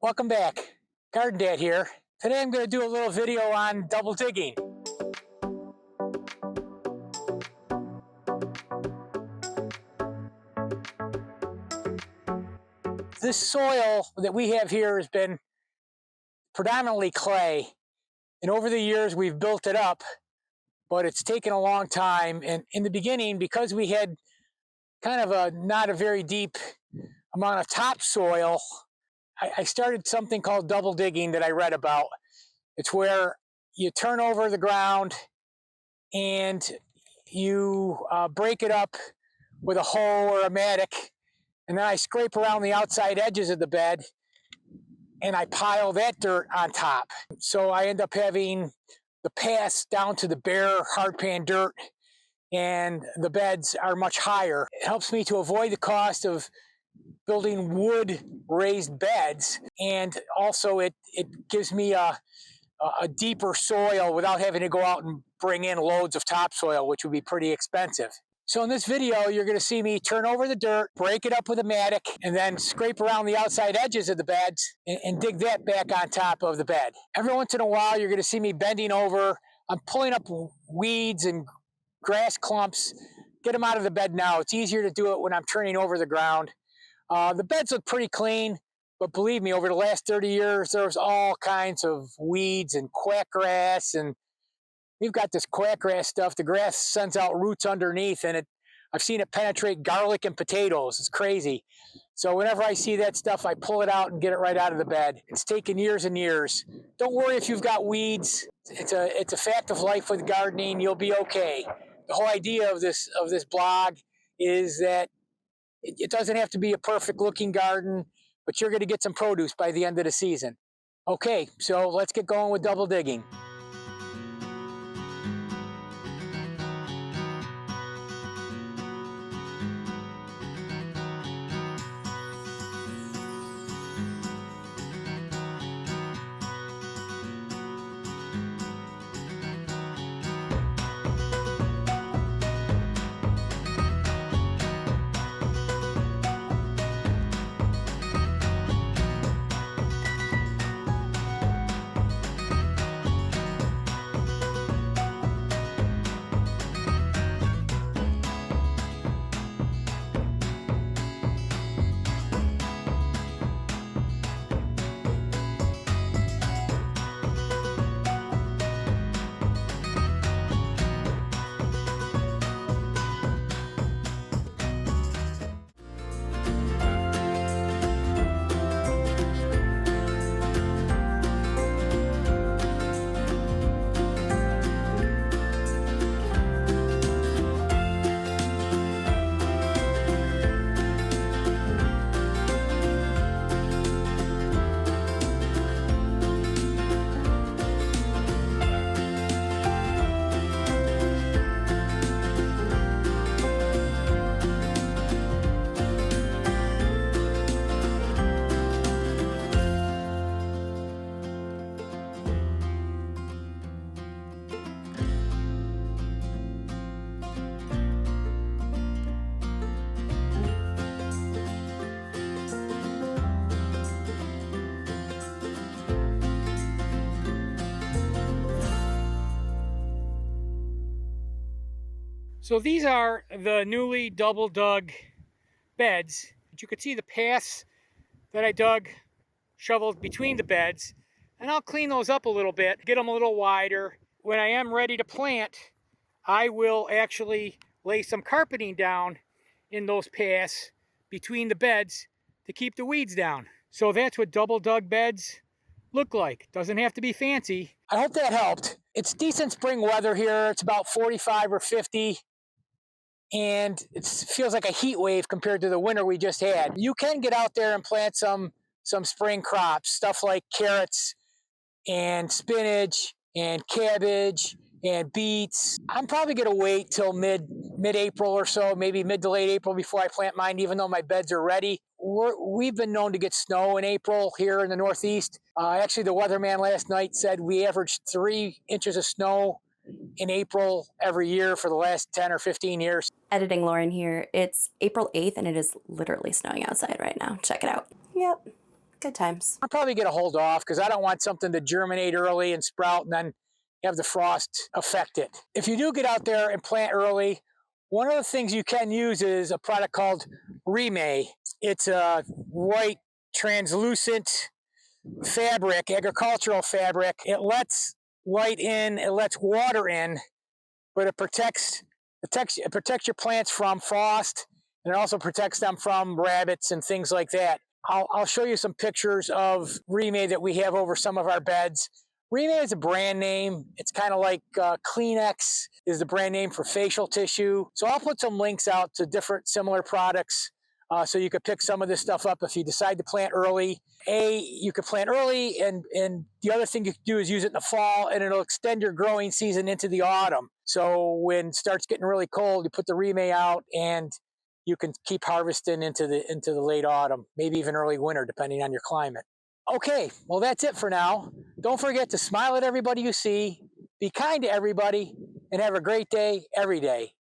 Welcome back. Garden Dad here. Today I'm going to do a little video on double digging. This soil that we have here has been predominantly clay, and over the years we've built it up, but it's taken a long time. And in the beginning, because we had kind of not a very deep amount of topsoil, I started something called double digging that I read about. It's where you turn over the ground and you break it up with a hoe or a mattock, and then I scrape around the outside edges of the bed and I pile that dirt on top. So I end up having the pass down to the bare hard pan dirt, and the beds are much higher. It helps me to avoid the cost of building wood raised beds, and also it gives me a deeper soil without having to go out and bring in loads of topsoil, which would be pretty expensive. So in this video, you're going to see me turn over the dirt, break it up with a mattock, and then scrape around the outside edges of the beds and dig that back on top of the bed. Every once in a while, you're going to see me bending over. I'm pulling up weeds and grass clumps. Get them out of the bed now. It's easier to do it when I'm turning over the ground. The beds look pretty clean, but believe me, over the last 30 years, there's all kinds of weeds and quackgrass, and we've got this quackgrass stuff. The grass sends out roots underneath, and I've seen it penetrate garlic and potatoes. It's crazy. So whenever I see that stuff, I pull it out and get it right out of the bed. It's taken years and years. Don't worry if you've got weeds. It's a fact of life with gardening. You'll be okay. The whole idea of this blog is that it doesn't have to be a perfect looking garden, but you're going to get some produce by the end of the season. Okay, so let's get going with double digging. So these are the newly double dug beds. You can see the paths that I dug, shoveled between the beds, and I'll clean those up a little bit, get them a little wider. When I am ready to plant, I will actually lay some carpeting down in those paths between the beds to keep the weeds down. So that's what double dug beds look like. Doesn't have to be fancy. I hope that helped. It's decent spring weather here. It's about 45 or 50. And it feels like a heat wave compared to the winter we just had. You can get out there and plant some spring crops, stuff like carrots and spinach and cabbage and beets. I'm probably going to wait till mid-April or so, maybe mid to late April before I plant mine, even though my beds are ready. We've been known to get snow in April here in the Northeast. Actually, the weatherman last night said we averaged 3 inches of snow in April every year for the last 10 or 15 years. Editing Lauren here. It's April 8th and it is literally snowing outside right now. Check it out. Yep. Good times. I'll probably get a hold off because I don't want something to germinate early and sprout and then have the frost affect it. If you do get out there and plant early, one of the things you can use is a product called Reemay. It's a white translucent fabric, agricultural fabric. It lets light in, it lets water in, but it protects your plants from frost, and it also protects them from rabbits and things like that. I'll show you some pictures of Reemay that we have over some of our beds. Reemay is a brand name. It's kind of like Kleenex is the brand name for facial tissue. So I'll put some links out to different similar products so you could pick some of this stuff up if you decide to plant early. You could plant early, and the other thing you can do is use it in the fall, and it'll extend your growing season into the autumn. So when it starts getting really cold, you put the Reemay out, and you can keep harvesting into the late autumn, maybe even early winter, depending on your climate. Okay, well, that's it for now. Don't forget to smile at everybody you see, be kind to everybody, and have a great day every day.